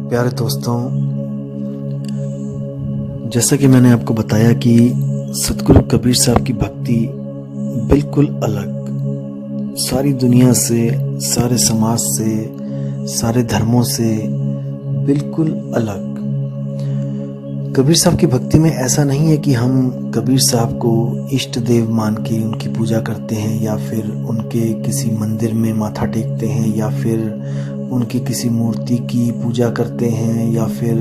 प्यारे दोस्तों, जैसा कि मैंने आपको बताया कि सतगुरु कबीर साहब की भक्ति बिल्कुल अलग, सारी दुनिया से, सारे समाज से, सारे धर्मों से बिल्कुल अलग। कबीर साहब की भक्ति में ऐसा नहीं है कि हम कबीर साहब को इष्ट देव मान के उनकी पूजा करते हैं या फिर उनके किसी मंदिर में माथा टेकते हैं या फिर उनकी किसी मूर्ति की पूजा करते हैं या फिर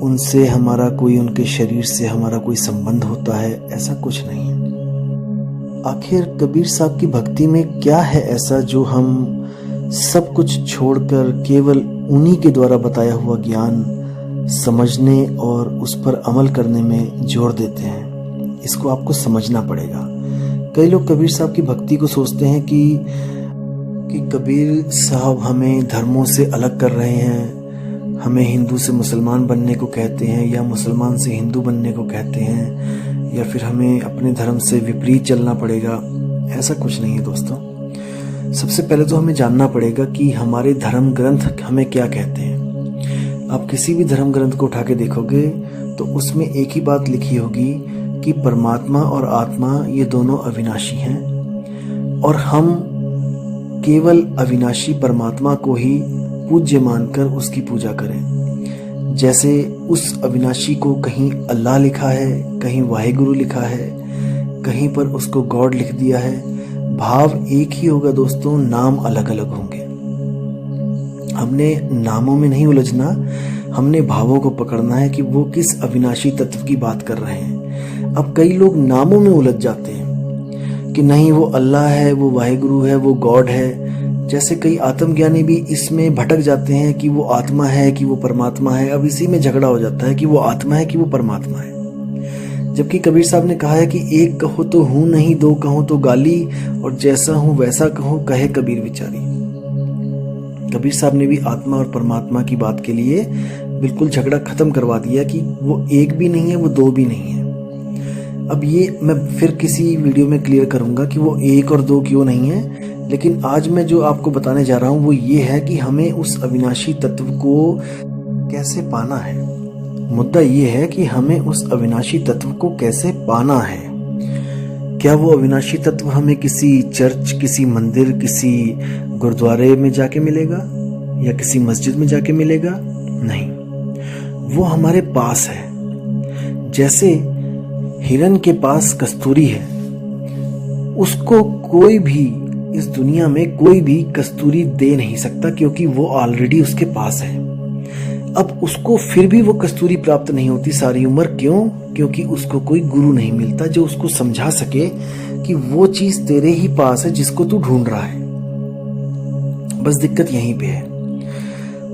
उनसे हमारा कोई, उनके शरीर से हमारा कोई संबंध होता है। ऐसा कुछ नहीं है। आखिर कबीर साहब की भक्ति में क्या है ऐसा जो हम सब कुछ छोड़कर केवल उन्हीं के द्वारा बताया हुआ ज्ञान समझने और उस पर अमल करने में जोर देते हैं? इसको आपको समझना पड़ेगा। कई लोग कबीर साहब की भक्ति को सोचते हैं कि कबीर साहब हमें धर्मों से अलग कर रहे हैं, हमें हिंदू से मुसलमान बनने को कहते हैं या मुसलमान से हिंदू बनने को कहते हैं या फिर हमें अपने धर्म से विपरीत चलना पड़ेगा। ऐसा कुछ नहीं है दोस्तों। सबसे पहले तो हमें जानना पड़ेगा कि हमारे धर्म ग्रंथ हमें क्या कहते हैं। आप किसी भी धर्म ग्रंथ को उठा के देखोगे तो उसमें एक ही बात लिखी होगी कि परमात्मा और आत्मा ये दोनों अविनाशी हैं और हम केवल अविनाशी परमात्मा को ही पूज्य मानकर उसकी पूजा करें। जैसे उस अविनाशी को कहीं अल्लाह लिखा है, कहीं वाहेगुरु लिखा है, कहीं पर उसको गॉड लिख दिया है। भाव एक ही होगा दोस्तों, नाम अलग अलग होंगे। हमने नामों में नहीं उलझना, हमने भावों को पकड़ना है कि वो किस अविनाशी तत्व की बात कर रहे हैं। अब कई लोग नामों में उलझ जाते हैं कि नहीं वो अल्लाह है, वो वाहेगुरु है, वो गॉड है। जैसे कई आत्मज्ञानी भी इसमें भटक जाते हैं कि वो आत्मा है कि वो परमात्मा है। अब इसी में झगड़ा हो जाता है कि वो आत्मा है कि वो परमात्मा है। जबकि कबीर साहब ने कहा है कि एक कहो तो हूं नहीं, दो कहो तो गाली, और जैसा हूं वैसा कहो कहे कबीर विचारी। कबीर साहब ने भी आत्मा और परमात्मा की बात के लिए बिल्कुल झगड़ा खत्म करवा दिया कि वो एक भी नहीं है, वो दो भी नहीं है। अब ये मैं फिर किसी वीडियो में क्लियर करूंगा कि वो एक और दो क्यों नहीं है, लेकिन आज मैं जो आपको बताने जा रहा हूं वो ये है कि हमें उस अविनाशी तत्व को कैसे पाना है। मुद्दा ये है कि हमें उस अविनाशी तत्व को कैसे पाना है। क्या वो अविनाशी तत्व हमें किसी चर्च, किसी मंदिर, किसी गुरुद्वारे में जाके मिलेगा या किसी मस्जिद में जाके मिलेगा? नहीं, वो हमारे पास है। जैसे हिरन के पास कस्तूरी है, उसको कोई भी इस दुनिया में कोई भी कस्तूरी दे नहीं सकता क्योंकि वो ऑलरेडी उसके पास है। अब उसको फिर भी वो कस्तूरी प्राप्त नहीं होती सारी उम्र। क्यों? क्योंकि उसको कोई गुरु नहीं मिलता जो उसको समझा सके कि वो चीज तेरे ही पास है जिसको तू ढूंढ रहा है। बस दिक्कत यहीं पे है।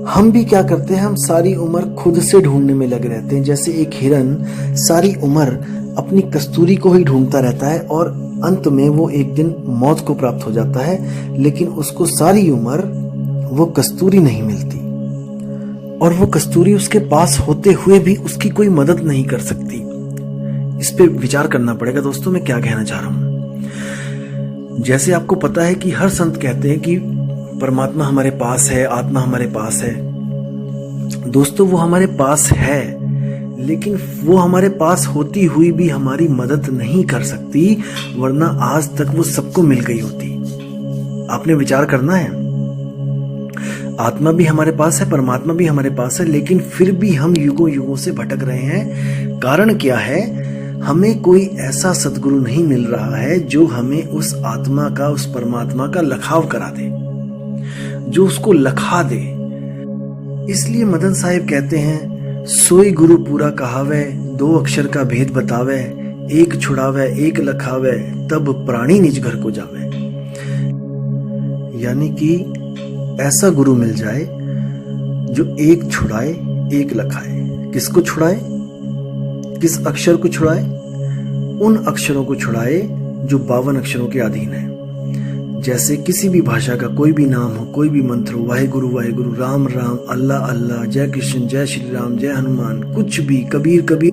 हम भी क्या करते हैं, हम सारी उम्र खुद से ढूंढने में लगे रहते हैं। जैसे एक हिरन सारी उम्र अपनी कस्तूरी को ही ढूंढता रहता है और अंत में वो एक दिन मौत को प्राप्त हो जाता है, लेकिन उसको सारी उम्र वो कस्तूरी नहीं मिलती और वो कस्तूरी उसके पास होते हुए भी उसकी कोई मदद नहीं कर सकती। इस पे विचार करना पड़ेगा दोस्तों, मैं क्या कहना चाह रहा हूं। जैसे आपको पता है कि हर संत कहते हैं कि परमात्मा हमारे पास है, आत्मा हमारे पास है। दोस्तों वो हमारे पास है, लेकिन वो हमारे पास होती हुई भी हमारी मदद नहीं कर सकती, वरना आज तक वो सबको मिल गई होती। आपने विचार करना है, आत्मा भी हमारे पास है, परमात्मा भी हमारे पास है, लेकिन फिर भी हम युगों युगों से भटक रहे हैं। कारण क्या है? हमें कोई ऐसा सद्गुरु नहीं मिल रहा है जो हमें उस आत्मा का, उस परमात्मा का लखाव करा दे, जो उसको लखा दे। इसलिए मदन साहिब कहते हैं, सोई गुरु पूरा कहावे, दो अक्षर का भेद बतावे, एक छुड़ावे एक लखावे, तब प्राणी निज घर को जावे। यानी कि ऐसा गुरु मिल जाए जो एक छुड़ाए एक लखाए। किसको छुड़ाए? किस अक्षर को छुड़ाए? उन अक्षरों को छुड़ाए जो 52 अक्षरों के अधीन है। जैसे किसी भी भाषा का कोई भी नाम हो, कोई भी मंत्र हो, वाहेगुरु वाहेगुरु, राम राम, अल्लाह अल्लाह, जय कृष्ण, जय श्री राम, जय हनुमान, कुछ भी, कबीर कबीर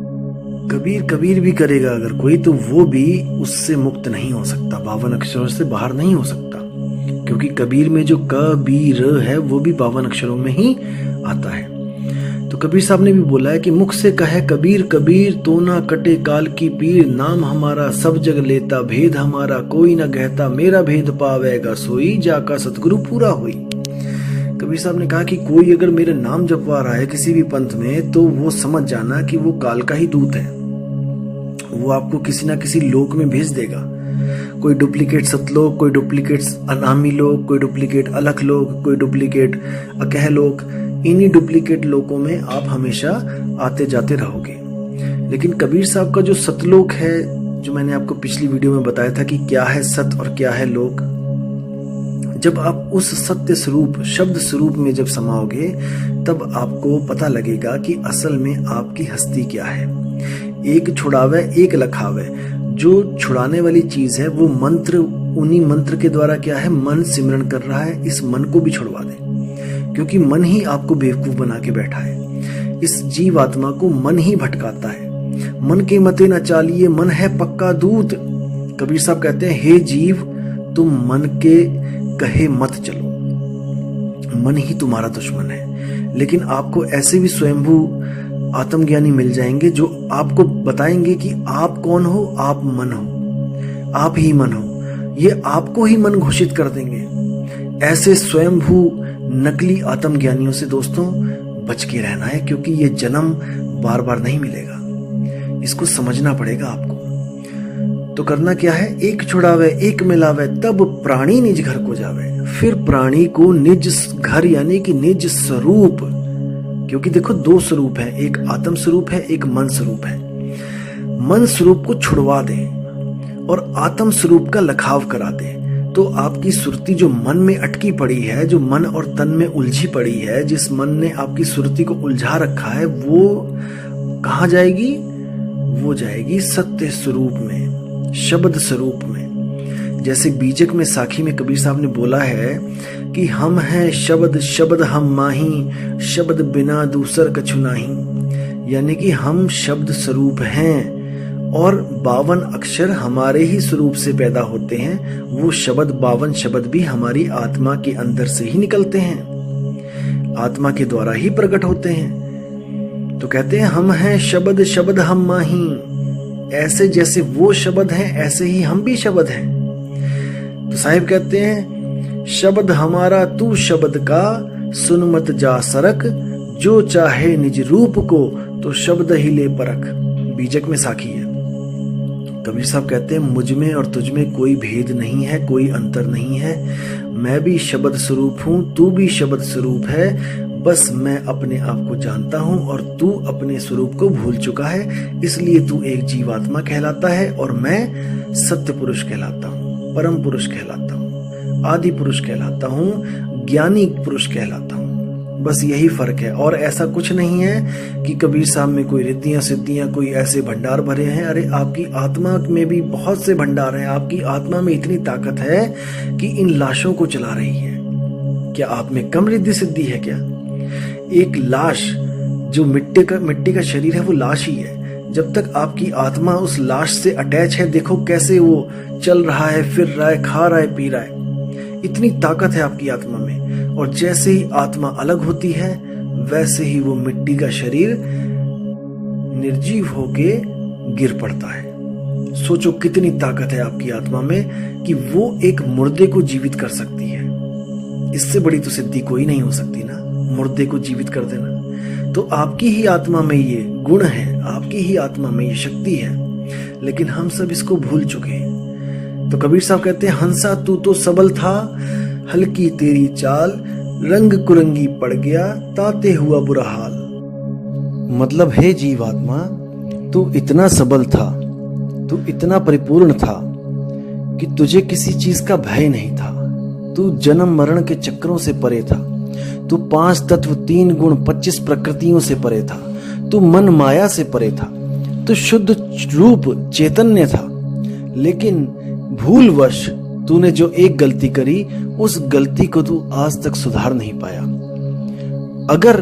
कबीर कबीर भी करेगा अगर कोई, तो वो भी उससे मुक्त नहीं हो सकता, 52 अक्षरों से बाहर नहीं हो सकता। क्योंकि कबीर में जो क बी र है वो भी 52 अक्षरों में ही आता है। तो कबीर साहब ने भी बोला है कि मुख से कहे कबीर कबीर, तो ना कटे काल की पीर, नाम हमारा सब जग लेता, भेद हमारा कोई न कहता, मेरा भेद पावेगा सोई, जाका सतगुरु पूरा हुई। कबीर साहब ने कहा कि कोई अगर मेरा नाम जपवा रहा है किसी भी पंथ में, तो वो समझ जाना कि वो काल का ही दूत है। वो आपको किसी ना किसी लोक में भेज देगा। कोई डुप्लीकेट सतलोक, कोई डुप्लीकेट अनामी लोक, कोई डुप्लीकेट अलख लोक, कोई डुप्लीकेट अकह लोक। इन्हीं डुप्लीकेट लोकों में आप हमेशा आते जाते रहोगे। लेकिन कबीर साहब का जो सतलोक है, जो मैंने आपको पिछली वीडियो में बताया था कि क्या है सत और क्या है लोक, जब आप उस सत्य स्वरूप, शब्द स्वरूप में जब समाओगे, तब आपको पता लगेगा कि असल में आपकी हस्ती क्या है। एक छुड़ावे एक लखावे। जो छुड़ाने वाली चीज है वो मंत्र, उन्हीं मंत्र के द्वारा क्या है, मन सिमरन कर रहा है। इस मन को भी छुड़वा दे, क्योंकि मन ही आपको बेवकूफ बना के बैठा है। इस जीव आत्मा को मन ही भटकाता है। मन के मते न चालिए, मन है पक्का दूत। कबीर साहब कहते हैं, हे जीव, तुम मन के कहे मत चलो। मन ही तुम्हारा दुश्मन है। लेकिन आपको ऐसे भी स्वयंभू आत्मज्ञानी मिल जाएंगे जो आपको बताएंगे कि आप कौन हो, आप मन हो, आप ही मन हो। ये आपको ही मन घोषित कर देंगे। ऐसे स्वयंभू नकली आत्मज्ञानियों से दोस्तों बच के रहना है, क्योंकि ये जन्म बार बार नहीं मिलेगा। इसको समझना पड़ेगा आपको। तो करना क्या है, एक छुड़ावे एक मिलावे, तब प्राणी निज घर को जावे। फिर प्राणी को निज घर यानी कि निज स्वरूप, क्योंकि देखो दो स्वरूप है, एक आत्म स्वरूप है, एक मन स्वरूप है। मन स्वरूप को छुड़वा दे और आत्म स्वरूप का लखाव करा दे, तो आपकी सुरती जो मन में अटकी पड़ी है, जो मन और तन में उलझी पड़ी है, जिस मन ने आपकी सुरती को उलझा रखा है, वो कहाँ जाएगी? वो जाएगी सत्य स्वरूप में, शब्द स्वरूप में। जैसे बीजक में साखी में कबीर साहब ने बोला है कि हम हैं शब्द, शब्द हम माही, शब्द बिना दूसर कछु नाही। यानी कि हम शब्द स्वरूप हैं और 52 अक्षर हमारे ही स्वरूप से पैदा होते हैं। वो शब्द 52 शब्द भी हमारी आत्मा के अंदर से ही निकलते हैं, आत्मा के द्वारा ही प्रकट होते हैं। तो कहते हैं हम हैं शब्द, शब्द हम माही। ऐसे जैसे वो शब्द हैं, ऐसे ही हम भी शब्द हैं। तो साहिब कहते हैं, शब्द हमारा तू शब्द का, सुन मत जा सरक, जो चाहे निज रूप को तो शब्द ही ले परख। बीजक में साखी है। कबीर साहब कहते हैं, मुझ में और तुझ में कोई भेद नहीं है, कोई अंतर नहीं है। मैं भी शब्द स्वरूप हूं, तू भी शब्द स्वरूप है। बस मैं अपने आप को जानता हूं और तू अपने स्वरूप को भूल चुका है। इसलिए तू एक जीवात्मा कहलाता है और मैं सत्य पुरुष कहलाता हूं, परम पुरुष कहलाता हूं, आदि पुरुष कहलाता हूं, ज्ञानी पुरुष कहलाता हूं। बस यही फर्क है और ऐसा कुछ नहीं है कि कबीर साहब में कोई रिद्धियां सिद्धियां, कोई ऐसे भंडार भरे हैं। अरे आपकी आत्मा में भी बहुत से भंडार हैं। आपकी आत्मा में इतनी ताकत है कि इन लाशों को चला रही है। क्या आप में कम रिद्धि सिद्धि है क्या? एक लाश जो मिट्टी का शरीर है, वो लाश ही है। जब तक आपकी आत्मा उस लाश से अटैच है, देखो कैसे वो चल रहा है, फिर रहा है, खा रहा है, पी रहा है। इतनी ताकत है आपकी आत्मा में। और जैसे ही आत्मा अलग होती है, वैसे ही वो मिट्टी का शरीर निर्जीव होके गिर पड़ता है। सोचो कितनी ताकत है आपकी आत्मा में कि वो एक मुर्दे को जीवित कर सकती है। इससे बड़ी तो सिद्धि कोई नहीं हो सकती ना, मुर्दे को जीवित कर देना। तो आपकी ही आत्मा में ये गुण है, आपकी ही आत्मा में ये शक्ति है, लेकिन हम सब इसको भूल चुके हैं। तो कबीर साहब कहते हैं, हंसा तू तो सबल था, हल्की तेरी चाल, रंग कुरंगी पड़ गया, ताते हुआ बुरा हाल। मतलब हे जीवात्मा, तू इतना सबल था, तू इतना परिपूर्ण था कि तुझे किसी चीज का भय नहीं था। तू जन्म मरण के चक्रों से परे था। तू 5 तत्व, 3 गुण, 25 प्रकृतियों से परे था। तू मन माया से परे था। तू शुद्ध रूप चैतन्य था। लेकिन भूलवश तूने जो एक गलती करी, उस गलती को तू आज तक सुधार नहीं पाया। अगर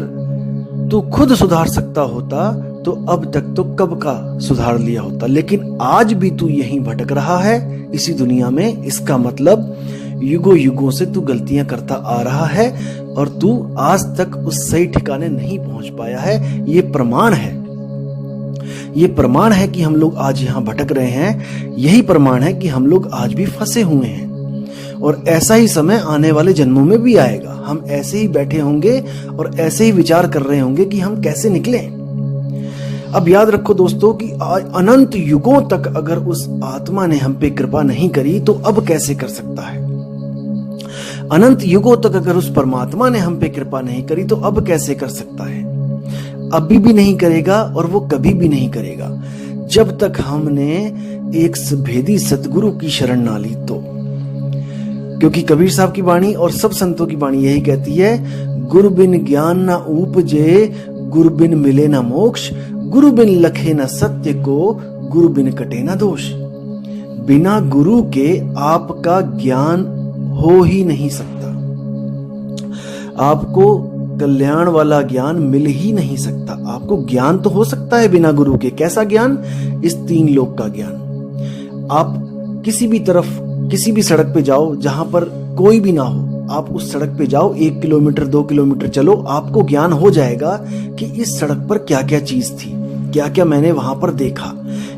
तू खुद सुधार सकता होता तो अब तक तो कब का सुधार लिया होता। लेकिन आज भी तू यहीं भटक रहा है इसी दुनिया में। इसका मतलब युगों युगों से तू गलतियां करता आ रहा है। और तू आज तक उस सही ठिकाने नहीं पहुंच पाया है। ये प्रमाण है, ये प्रमाण है कि हम लोग आज यहां भटक रहे हैं। यही प्रमाण है कि हम लोग आज भी फंसे हुए हैं और ऐसा ही समय आने वाले जन्मों में भी आएगा। हम ऐसे ही बैठे होंगे और ऐसे ही विचार कर रहे होंगे कि हम कैसे निकलें। अब याद रखो दोस्तों कि अनंत युगों तक अगर उस आत्मा ने हम पे कृपा नहीं करी तो अब कैसे कर सकता है। अनंत युगों तक अगर उस परमात्मा ने हम पे कृपा नहीं करी तो अब कैसे कर सकता है। अभी भी नहीं करेगा और वो कभी भी नहीं करेगा जब तक हमने एक भेदी सतगुरु की शरण ना ली तो। क्योंकि कबीर साहब की वाणी और सब संतों की वाणी यही कहती है, गुरु बिन ज्ञान ना उपजे, गुरु बिन मिले ना मोक्ष, गुरु बिन लखे ना सत्य को, गुरु बिन कटे ना दोष। बिना गुरु के आपका ज्ञान हो ही नहीं सकता, आपको कल्याण वाला ज्ञान मिल ही नहीं सकता। आपको ज्ञान तो हो सकता है बिना गुरु के। कैसा ज्ञान? इस 3 लोक का ज्ञान। आप किसी भी तरफ किसी भी सड़क पे जाओ जहां पर कोई भी ना हो, आप उस सड़क पे जाओ, 1 किलोमीटर 2 किलोमीटर चलो, आपको ज्ञान हो जाएगा कि इस सड़क पर क्या क्या चीज थी, क्या क्या मैंने वहां पर देखा।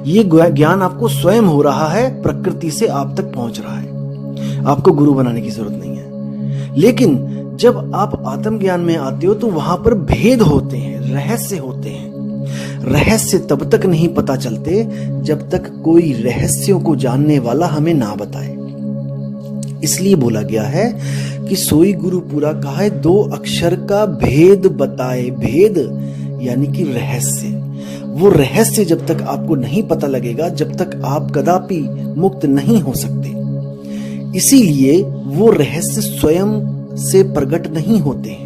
ये ज्ञान आपको स्वयं हो रहा है, प्रकृति से आप तक पहुंच रहा है। आपको गुरु बनाने की जरूरत नहीं है। लेकिन जब आप आत्मज्ञान में आते हो तो वहां पर भेद होते हैं, रहस्य होते हैं। रहस्य तब तक नहीं पता चलते जब तक कोई रहस्यों को जानने वाला हमें ना बताए। इसलिए बोला गया है कि सोई गुरु पूरा कहा है, 2 अक्षर का भेद बताए। भेद यानी कि रहस्य। वो रहस्य जब तक आपको नहीं पता लगेगा, जब तक आप कदापि मुक्त नहीं हो सकते। इसीलिए वो रहस्य स्वयं से प्रकट नहीं होते हैं।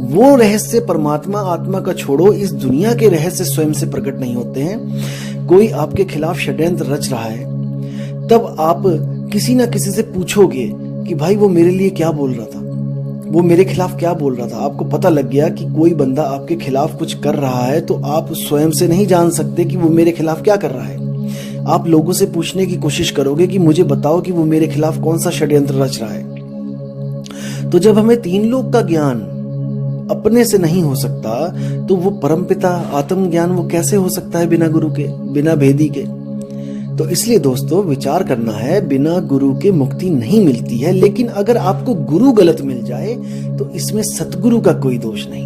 वो रहस्य परमात्मा आत्मा का छोड़ो, इस दुनिया के रहस्य स्वयं से प्रकट नहीं होते हैं। कोई आपके खिलाफ षड्यंत्र रच रहा है, तब आप किसी ना किसी से पूछोगे कि भाई वो मेरे लिए क्या बोल रहा था, वो मेरे खिलाफ क्या बोल रहा था। आपको पता लग गया कि कोई बंदा आपके खिलाफ कुछ कर रहा है, तो आप स्वयं से नहीं जान सकते कि वो मेरे खिलाफ क्या कर रहा है। आप लोगों से पूछने की कोशिश करोगे कि मुझे बताओ कि वो मेरे खिलाफ कौन सा षड्यंत्र रच रहा है। तो जब हमें 3 लोक का ज्ञान अपने से नहीं हो सकता, तो वो परमपिता आत्मज्ञान वो कैसे हो सकता है बिना गुरु के, बिना भेदी के। तो इसलिए दोस्तों विचार करना है, बिना गुरु के मुक्ति नहीं मिलती है। लेकिन अगर आपको गुरु गलत मिल जाए तो इसमें सतगुरु का कोई दोष नहीं।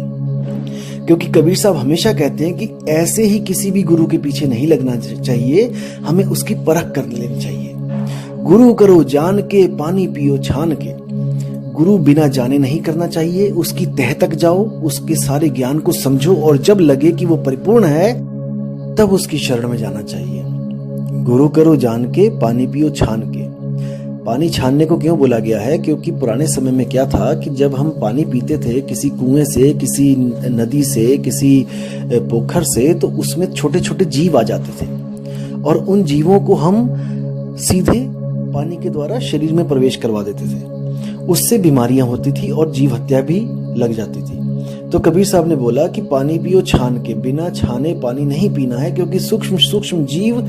क्योंकि कबीर साहब हमेशा कहते हैं कि ऐसे ही किसी भी गुरु के पीछे नहीं लगना चाहिए, हमें उसकी परख कर लेनी चाहिए। गुरु करो जान के, पानी पियो छान के। गुरु बिना जाने नहीं करना चाहिए, उसकी तह तक जाओ, उसके सारे ज्ञान को समझो और जब लगे कि वो परिपूर्ण है तब उसकी शरण में जाना चाहिए। गुरु करो जान के, पानी पियो छान के। पानी छानने को क्यों बोला गया है? क्योंकि पुराने समय में क्या था कि जब हम पानी पीते थे किसी कुएं से, किसी नदी से, किसी पोखर से, तो उसमें छोटे छोटे जीव आ जाते थे और उन जीवों को हम सीधे पानी के द्वारा शरीर में प्रवेश करवा देते थे। उससे बीमारियां होती थी और जीव हत्या भी लग जाती थी। तो कबीर साहब ने बोला कि पानी पियो छान के, बिना छाने पानी नहीं पीना है, क्योंकि सूक्ष्म सूक्ष्म जीव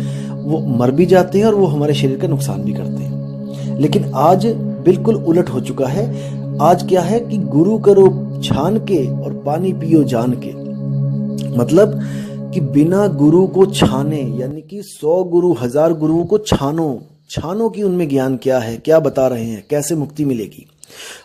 वो मर भी जाते हैं और वो हमारे शरीर का नुकसान भी करते हैं। लेकिन आज बिल्कुल उलट हो चुका है। आज क्या है कि गुरु करो छान के और पानी पियो जान के। मतलब कि बिना गुरु को छाने, यानी कि 100 गुरु 1000 गुरुओं को छानो कि उनमें ज्ञान क्या है, क्या बता रहे हैं, कैसे मुक्ति मिलेगी।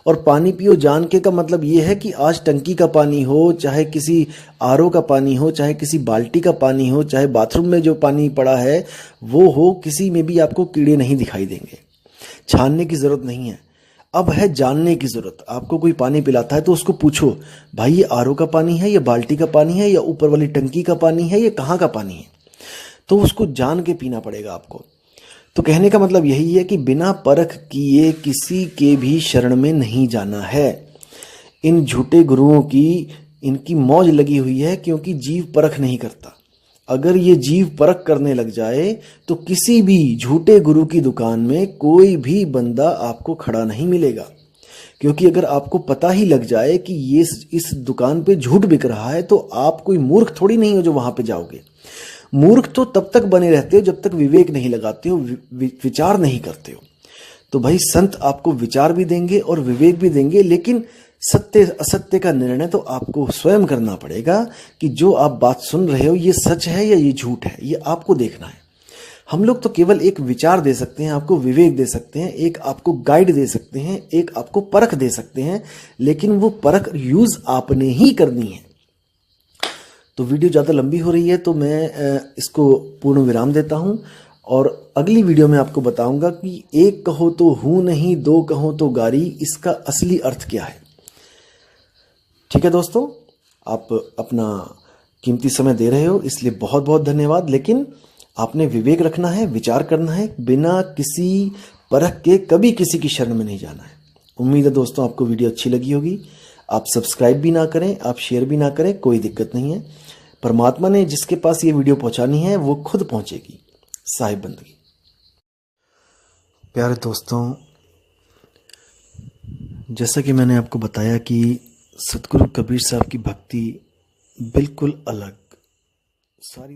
और पानी पियो जान के का मतलब ये है कि आज टंकी का पानी हो, चाहे किसी आरओ का पानी हो, चाहे किसी बाल्टी का पानी हो, चाहे बाथरूम में जो पानी पड़ा है वो हो, किसी में भी आपको कीड़े नहीं दिखाई देंगे। छानने की जरूरत नहीं है, अब है जानने की जरूरत। आपको कोई पानी पिलाता है तो उसको पूछो, भाई ये आरओ का पानी है, ये बाल्टी का पानी है, या ऊपर वाली टंकी का पानी है, ये कहाँ का पानी है। तो उसको जान के पीना पड़ेगा आपको। तो कहने का मतलब यही है कि बिना परख किए किसी के भी शरण में नहीं जाना है। इन झूठे गुरुओं की इनकी मौज लगी हुई है, क्योंकि जीव परख नहीं करता। अगर ये जीव परख करने लग जाए तो किसी भी झूठे गुरु की दुकान में कोई भी बंदा आपको खड़ा नहीं मिलेगा। क्योंकि अगर आपको पता ही लग जाए कि ये इस दुकान पे झूठ बिक रहा है, तो आप कोई मूर्ख थोड़ी नहीं हो जो वहां पे जाओगे। मूर्ख तो तब तक बने रहते हो जब तक विवेक नहीं लगाते हो, विचार नहीं करते हो। तो भाई संत आपको विचार भी देंगे और विवेक भी देंगे, लेकिन सत्य असत्य का निर्णय तो आपको स्वयं करना पड़ेगा कि जो आप बात सुन रहे हो ये सच है या ये झूठ है, ये आपको देखना है। हम लोग तो केवल एक विचार दे सकते हैं, आपको विवेक दे सकते हैं, एक आपको गाइड दे सकते हैं, एक आपको परख दे सकते हैं, लेकिन वो परख यूज आपने ही करनी है। तो वीडियो ज़्यादा लंबी हो रही है तो मैं इसको पूर्ण विराम देता हूं और अगली वीडियो में आपको बताऊंगा कि एक कहो तो हूं नहीं, दो कहो तो गारी, इसका असली अर्थ क्या है। ठीक है दोस्तों, आप अपना कीमती समय दे रहे हो इसलिए बहुत बहुत धन्यवाद। लेकिन आपने विवेक रखना है, विचार करना है, बिना किसी परख के कभी किसी की शरण में नहीं जाना है। उम्मीद है दोस्तों आपको वीडियो अच्छी लगी होगी। आप सब्सक्राइब भी ना करें, आप शेयर भी ना करें, कोई दिक्कत नहीं है। परमात्मा ने जिसके पास ये वीडियो पहुंचानी है वो खुद पहुंचेगी। साहिब बंदगी। प्यारे दोस्तों, जैसा कि मैंने आपको बताया कि सतगुरु कबीर साहब की भक्ति बिल्कुल अलग, सारी